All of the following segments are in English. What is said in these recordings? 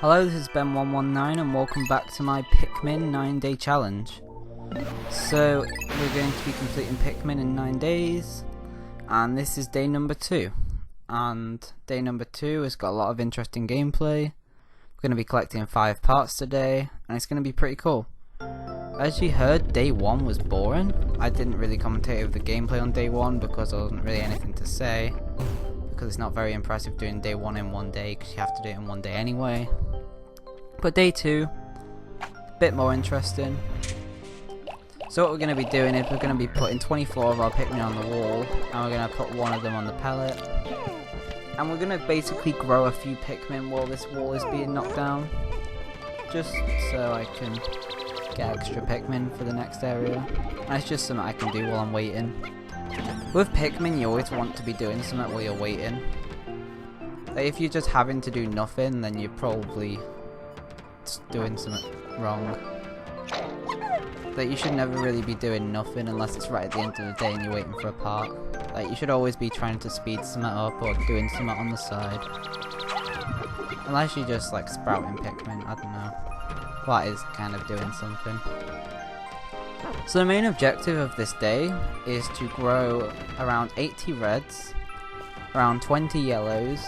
Hello, this is Ben119 and welcome back to my Pikmin 9-day challenge. So, we're going to be completing Pikmin in 9 days, and this is day number 2. And day number 2 has got a lot of interesting gameplay. We're going to be collecting 5 parts today, and it's going to be pretty cool. As you heard, day 1 was boring. I didn't really commentate over the gameplay on day 1 because there wasn't really anything to say. Because it's not very impressive doing day 1 in 1 day, because you have to do it in 1 day anyway. But day 2, a bit more interesting. So what we're going to be doing is we're going to be putting 24 of our Pikmin on the wall, and we're going to put one of them on the pallet. And we're going to basically grow a few Pikmin while this wall is being knocked down, just so I can get extra Pikmin for the next area. And it's just something I can do while I'm waiting. With Pikmin, you always want to be doing something while you're waiting. Like, if you're just having to do nothing, then you're probably doing something wrong. Like, you should never really be doing nothing unless it's right at the end of the day and you're waiting for a part. Like, you should always be trying to speed something up or doing something on the side. Unless you're just like sprouting Pikmin, I don't know. Well, that is kind of doing something. So the main objective of this day is to grow around 80 reds, around 20 yellows,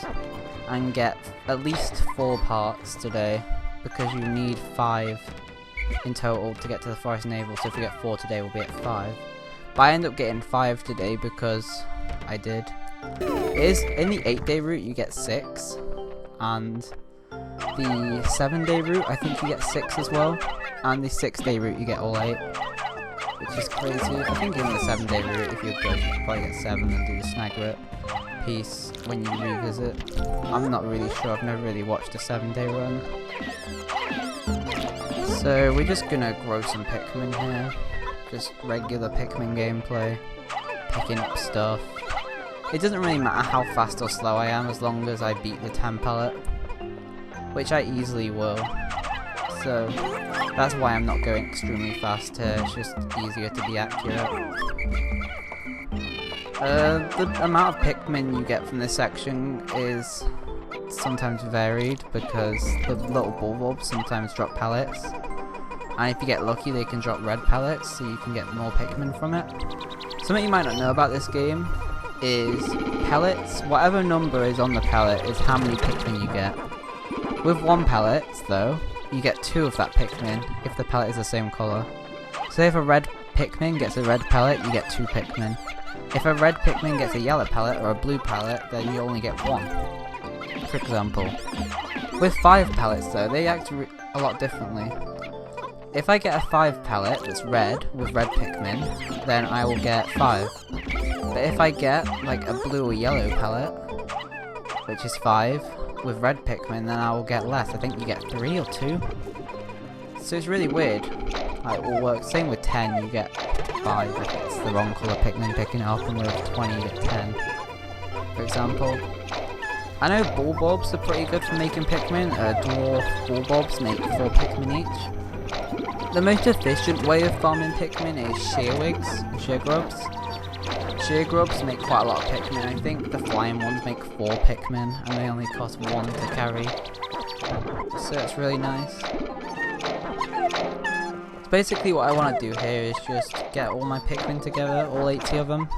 and get at least 4 parts today, because you need 5 in total to get to the Forest Navel. So if we get 4 today, we'll be at 5. But I end up getting 5 today because I did. It is in the 8-day route you get 6, and the 7-day route I think you get 6 as well, and the 6-day route you get all 8. Which is crazy. I think in the 7-day route, if you're good, you could probably get 7 and do the snag rip piece when you revisit. I'm not really sure, I've never really watched a 7-day run. So we're just gonna grow some Pikmin here. Just regular Pikmin gameplay. Picking up stuff. It doesn't really matter how fast or slow I am as long as I beat the 10 pallet. Which I easily will. So that's why I'm not going extremely fast here, it's just easier to be accurate. The amount of Pikmin you get from this section is sometimes varied because the little bulbs sometimes drop pellets. And if you get lucky they can drop red pellets, so you can get more Pikmin from it. Something you might not know about this game is pellets. Whatever number is on the pellet is how many Pikmin you get. With 1 pellet, though, you get 2 of that Pikmin if the pellet is the same colour. So if a red Pikmin gets a red pellet, you get 2 Pikmin. If a red Pikmin gets a yellow pellet or a blue pellet, then you only get 1. For example. With 5 pellets though, they act a lot differently. If I get a 5 pellet that's red with red Pikmin, then I will get 5. But if I get like a blue or yellow pellet, which is 5, with red Pikmin, then I will get less. I think you get 3 or 2. So it's really weird how it all works. Same with 10, you get 5 if it's the wrong colour Pikmin picking it up, and with 20 you get 10, for example. I know bulbs are pretty good for making Pikmin. Dwarf bulbs make 4 Pikmin each. The most efficient way of farming Pikmin is shearwigs and sheargrubs. Sheargrubs make quite a lot of Pikmin. I think the flying ones make 4 Pikmin and they only cost 1 to carry. So it's really nice. So basically what I want to do here is just get all my Pikmin together, all 80 of them.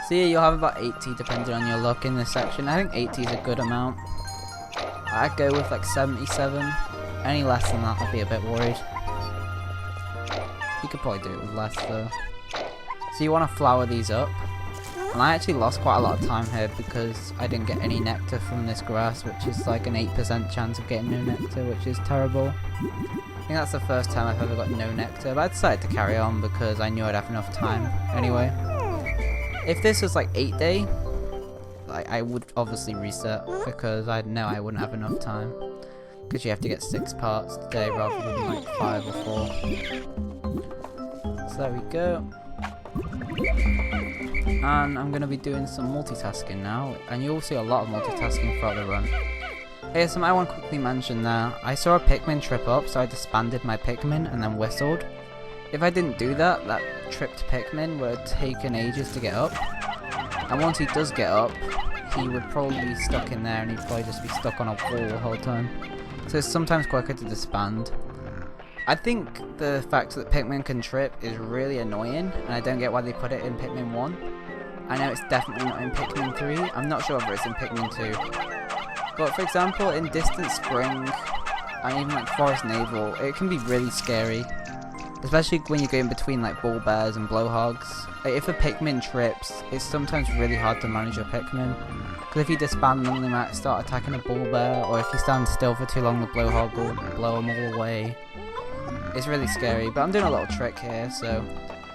So yeah, you'll have about 80 depending on your luck in this section. I think 80 is a good amount. I'd go with like 77. Any less than that I'd be a bit worried. You could probably do it with less though. So you want to flower these up, and I actually lost quite a lot of time here because I didn't get any nectar from this grass, which is like an 8% chance of getting no nectar, which is terrible. I think that's the first time I've ever got no nectar, but I decided to carry on because I knew I'd have enough time anyway. If this was like 8 day, I would obviously reset because I know I wouldn't have enough time, because you have to get 6 parts today rather than like 5 or 4. So there we go. And I'm going to be doing some multitasking now, and you'll see a lot of multitasking throughout the run. Hey, something I want to quickly mention there. I saw a Pikmin trip up, so I disbanded my Pikmin and then whistled. If I didn't do that, that tripped Pikmin would have taken ages to get up. And once he does get up, he would probably be stuck in there and he'd probably just be stuck on a wall the whole time. So it's sometimes quicker to disband. I think the fact that Pikmin can trip is really annoying, and I don't get why they put it in Pikmin 1. I know it's definitely not in Pikmin 3, I'm not sure if it's in Pikmin 2. But for example, in Distant Spring, and even like Forest Navel, it can be really scary. Especially when you go in between like bull bears and blowhogs. Like, if a Pikmin trips, it's sometimes really hard to manage your Pikmin. Because if you disband them, they might start attacking a bull bear, or if you stand still for too long, the blowhog will blow them all away. It's really scary, but I'm doing a little trick here, so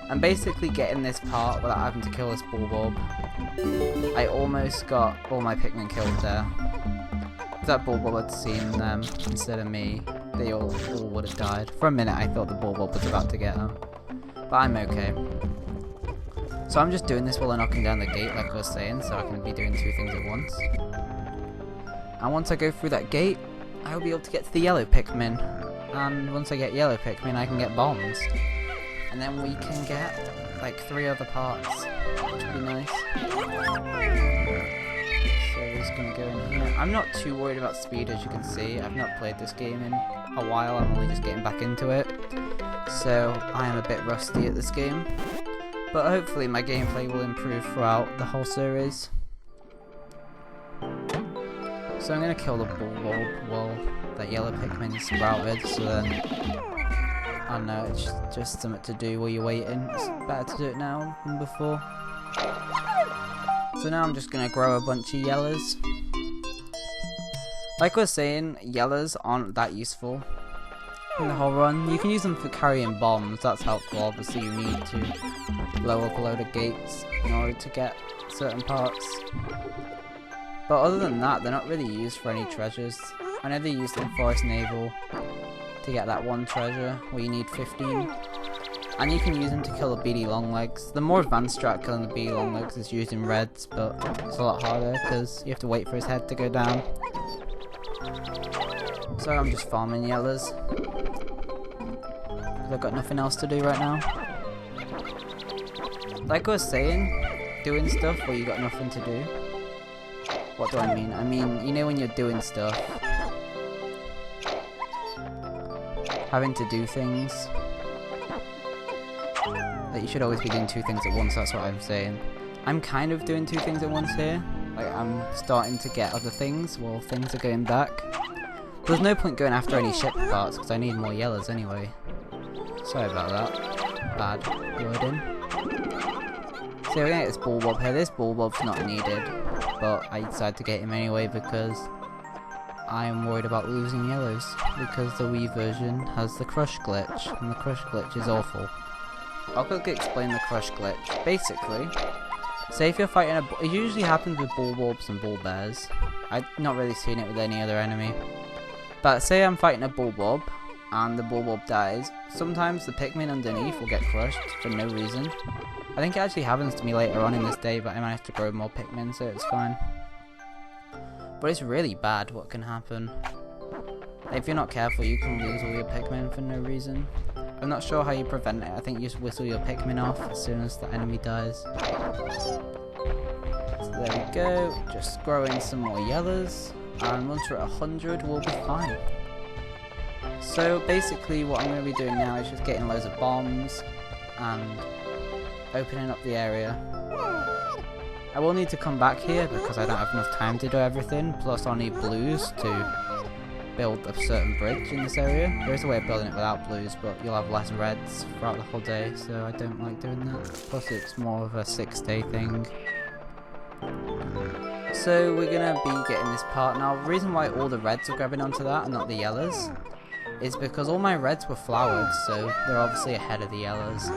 I'm basically getting this part without having to kill this bulbob. I almost got all my Pikmin killed there. If that bulbob had seen them instead of me, they all would have died. For a minute I thought the bulbob was about to get them, but I'm okay. So I'm just doing this while I'm knocking down the gate like I was saying, so I can be doing two things at once. And once I go through that gate, I'll be able to get to the yellow Pikmin. And once I get yellow Pikmin, I can get bombs. And then we can get like 3 other parts, which would be nice. So we're just gonna go in here. I'm not too worried about speed, as you can see. I've not played this game in a while, I'm only just getting back into it. So I am a bit rusty at this game. But hopefully my gameplay will improve throughout the whole series. So I'm gonna kill the bulbob while that yellow Pikmin is sprouted, so then I don't know, it's just something to do while you're waiting. It's better to do it now than before. So now I'm just gonna grow a bunch of yellows. Like I was saying, yellows aren't that useful in the whole run. You can use them for carrying bombs, that's helpful. Obviously you need to blow up a load of gates in order to get certain parts. But other than that, they're not really used for any treasures. I know they used it in Forest Navel to get that one treasure where you need 15. And you can use them to kill the beady longlegs. The more advanced strat killing the beady longlegs is using reds, but it's a lot harder because you have to wait for his head to go down. So I'm just farming yellows. I've got nothing else to do right now. Like I was saying, doing stuff where you got nothing to do. What do I mean? I mean, you know when you're doing stuff, having to do things, that you should always be doing 2 things at once, that's what I'm saying. I'm kind of doing 2 things at once here. Like, I'm starting to get other things while things are going back. There's no point going after any ship parts because I need more yellows anyway. Sorry about that. Bad wording. So we're gonna get this bulbob here. This bulbob's not needed, but I decided to get him anyway because I'm worried about losing yellows, because the Wii version has the crush glitch, and the crush glitch is awful. I'll quickly explain the crush glitch. Basically, say if you're fighting it usually happens with bulbobs and bull bears. I've not really seen it with any other enemy. But say I'm fighting a bulbob, and the bulbob dies, sometimes the Pikmin underneath will get crushed for no reason. I think it actually happens to me later on in this day, but I managed to grow more Pikmin, so it's fine. But it's really bad what can happen. If you're not careful, you can lose all your Pikmin for no reason. I'm not sure how you prevent it. I think you just whistle your Pikmin off as soon as the enemy dies. So there we go, just growing some more yellows, and once we're at 100 we'll be fine. So basically what I'm going to be doing now is just getting loads of bombs and opening up the area. I will need to come back here because I don't have enough time to do everything, plus I'll need blues to build a certain bridge in this area. There is a way of building it without blues, but you'll have less reds throughout the whole day, so I don't like doing that. Plus it's more of a 6-day thing. So we're going to be getting this part now. The reason why all the reds are grabbing onto that and not the yellows is because all my reds were flowered, so they're obviously ahead of the yellows.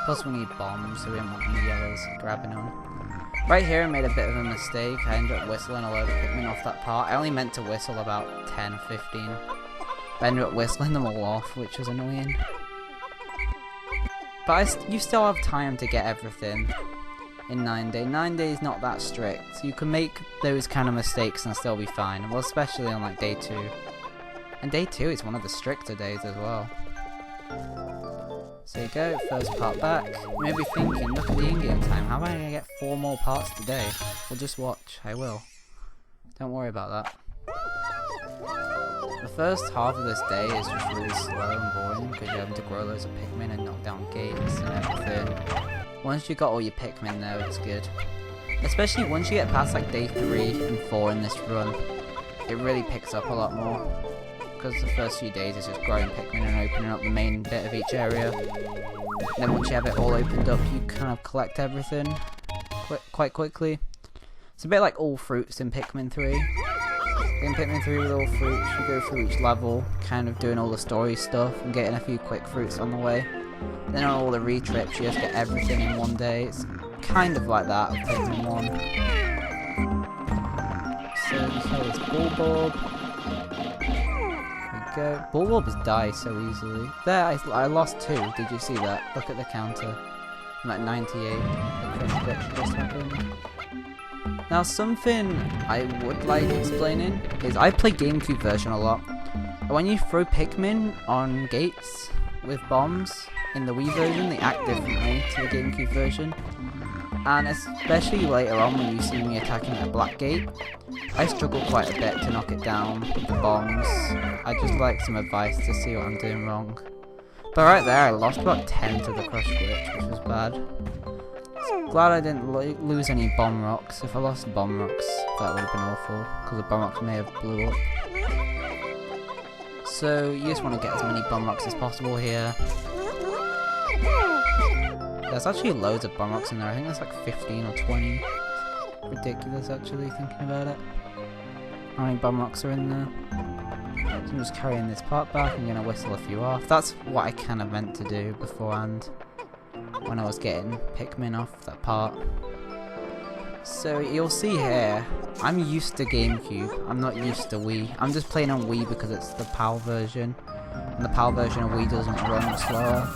Plus we need bombs, so we don't want any yellows grabbing on. Right here I made a bit of a mistake. I ended up whistling a load of Pikmin off that part. I only meant to whistle about 10, 15. But I ended up whistling them all off, which was annoying. But you still have time to get everything in 9 days. 9 days not that strict. You can make those kind of mistakes and still be fine. Well, especially on like day 2. And day 2 is one of the stricter days as well. So you go, first part back. You may be thinking, look at the in-game time, how am I going to get 4 more parts today? Well, just watch, I will. Don't worry about that. The first half of this day is just really slow and boring because you're having to grow loads of Pikmin and knock down gates and everything. Once you got all your Pikmin though, it's good. Especially once you get past like day 3 and 4 in this run, it really picks up a lot more. Because the first few days is just growing Pikmin and opening up the main bit of each area. And then once you have it all opened up, you kind of collect everything quite quickly. It's a bit like all fruits in Pikmin 3. In Pikmin 3 with all fruits, you go through each level, kind of doing all the story stuff and getting a few quick fruits on the way. Then on all the re-trips, you just get everything in one day. It's kind of like that with Pikmin 1. So here's Bulborb. There we go. Bulborb has died so easily. There, I lost 2. Did you see that? Look at the counter. I'm at 98. The crush glitch just happened. Now something I would like explaining is I play GameCube version a lot. When you throw Pikmin on gates with bombs in the Wii version, they act differently to the GameCube version. And especially later on when you see me attacking a black gate, I struggle quite a bit to knock it down with the bombs. I just like some advice to see what I'm doing wrong. But right there I lost about 10 to the crush glitch, which was bad. Glad I didn't lose any bomb rocks. If I lost bomb rocks, that would have been awful, because the bomb rocks may have blew up. So you just want to get as many bomb rocks as possible here. There's actually loads of bomb rocks in there. I think there's like 15 or 20. Ridiculous actually, thinking about it. How many bomb rocks are in there? So I'm just carrying this part back. I'm going to whistle a few off. That's what I kind of meant to do beforehand, when I was getting Pikmin off that part. So you'll see here, I'm used to GameCube, I'm not used to Wii. I'm just playing on Wii because it's the PAL version, and the PAL version of Wii doesn't run slower.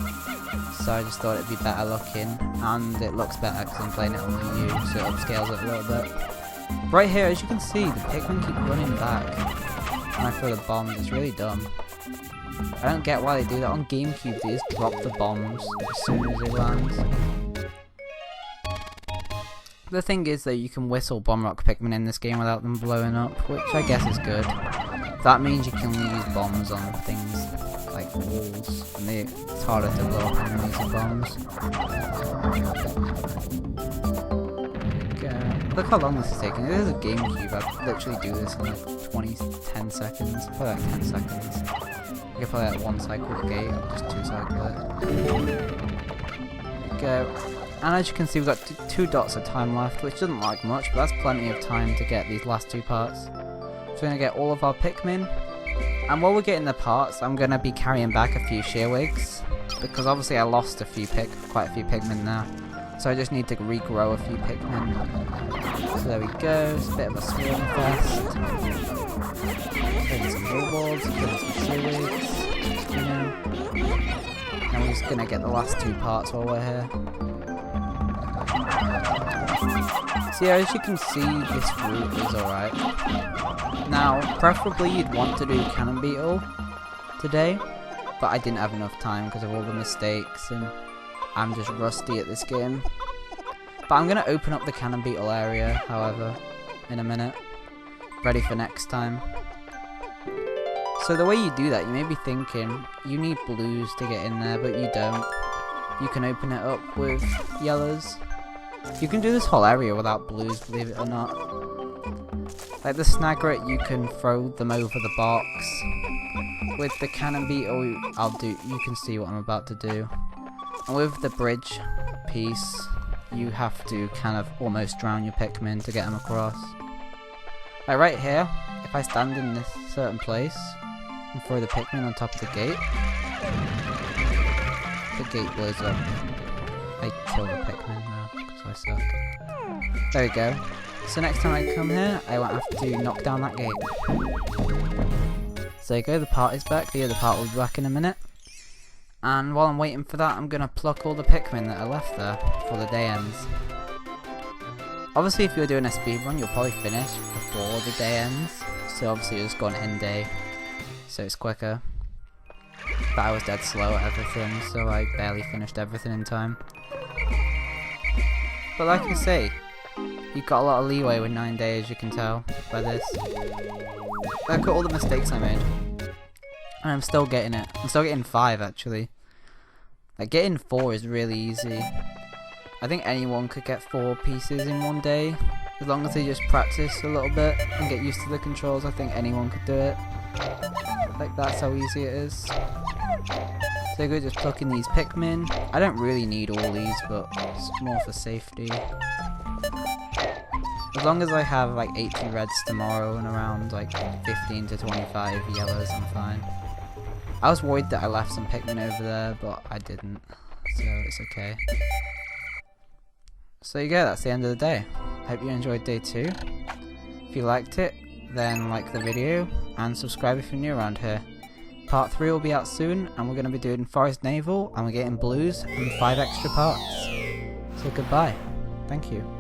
So I just thought it'd be better looking, and it looks better because I'm playing it on the U, so it upscales it a little bit. Right here, as you can see, the Pikmin keep running back when I throw the bombs. It's really dumb. I don't get why they do that. On GameCube they just drop the bombs as soon as they land. The thing is that you can whistle bomb rock Pikmin in this game without them blowing up, which I guess is good. That means you can only use bombs on things like walls, and it's harder to blow up enemies with bombs. Look how long this is taking. This is a GameCube. I'd literally do this in like 10 seconds, probably like 10 seconds. I could play like 1 cycle a gate, or just 2 cycle it. There we go. And as you can see, we've got 2 dots of time left, which doesn't like much, but that's plenty of time to get these last 2 parts. So we're going to get all of our Pikmin. And while we're getting the parts, I'm going to be carrying back a few Shearwigs, because obviously I lost quite a few Pikmin there. So I just need to regrow a few Pikmin. So there we go, it's a bit of a swarm fest. Getting some Bulborbs, getting some Shearwigs, you know. And we're just gonna get the last 2 parts while we're here. So yeah, as you can see, this route is alright. Now, preferably you'd want to do Cannon Beetle today, but I didn't have enough time because of all the mistakes, and I'm just rusty at this game. But I'm going to open up the Cannon Beetle area, however, in a minute. Ready for next time. So the way you do that, you may be thinking, you need blues to get in there, but you don't. You can open it up with yellows. You can do this whole area without blues, believe it or not. Like the Snagret, you can throw them over the box. With the Cannon Beetle, you can see what I'm about to do. And with the bridge piece, you have to kind of almost drown your Pikmin to get them across. Like right here, if I stand in this certain place and throw the Pikmin on top of the gate blows up. I kill the Pikmin now, because I suck. There we go. So next time I come here, I won't have to knock down that gate. So there you go, the part is back. The other part will be back in a minute. And while I'm waiting for that, I'm going to pluck all the Pikmin that are left there before the day ends. Obviously, if you're doing a speedrun, you'll probably finish before the day ends. So obviously, you'll just go on end day, so it's quicker. but I was dead slow at everything, so I barely finished everything in time. But like I say, you've got a lot of leeway with 9 days, you can tell by this. Look at all the mistakes I made. And I'm still getting it. I'm still getting 5 actually. Like getting 4 is really easy. I think anyone could get 4 pieces in 1 day. As long as they just practice a little bit and get used to the controls, I think anyone could do it. Like that's how easy it is. So good, just plucking these Pikmin. I don't really need all these, but it's more for safety. As long as I have like 80 reds tomorrow and around like 15 to 25 yellows, I'm fine. I was worried that I left some Pikmin over there, but I didn't, so it's okay. So you go, that's the end of the day. Hope you enjoyed day 2. If you liked it, then like the video and subscribe if you're new around here. Part 3 will be out soon, and we're going to be doing Forest Naval, and we're getting blues and 5 extra parts. So goodbye. Thank you.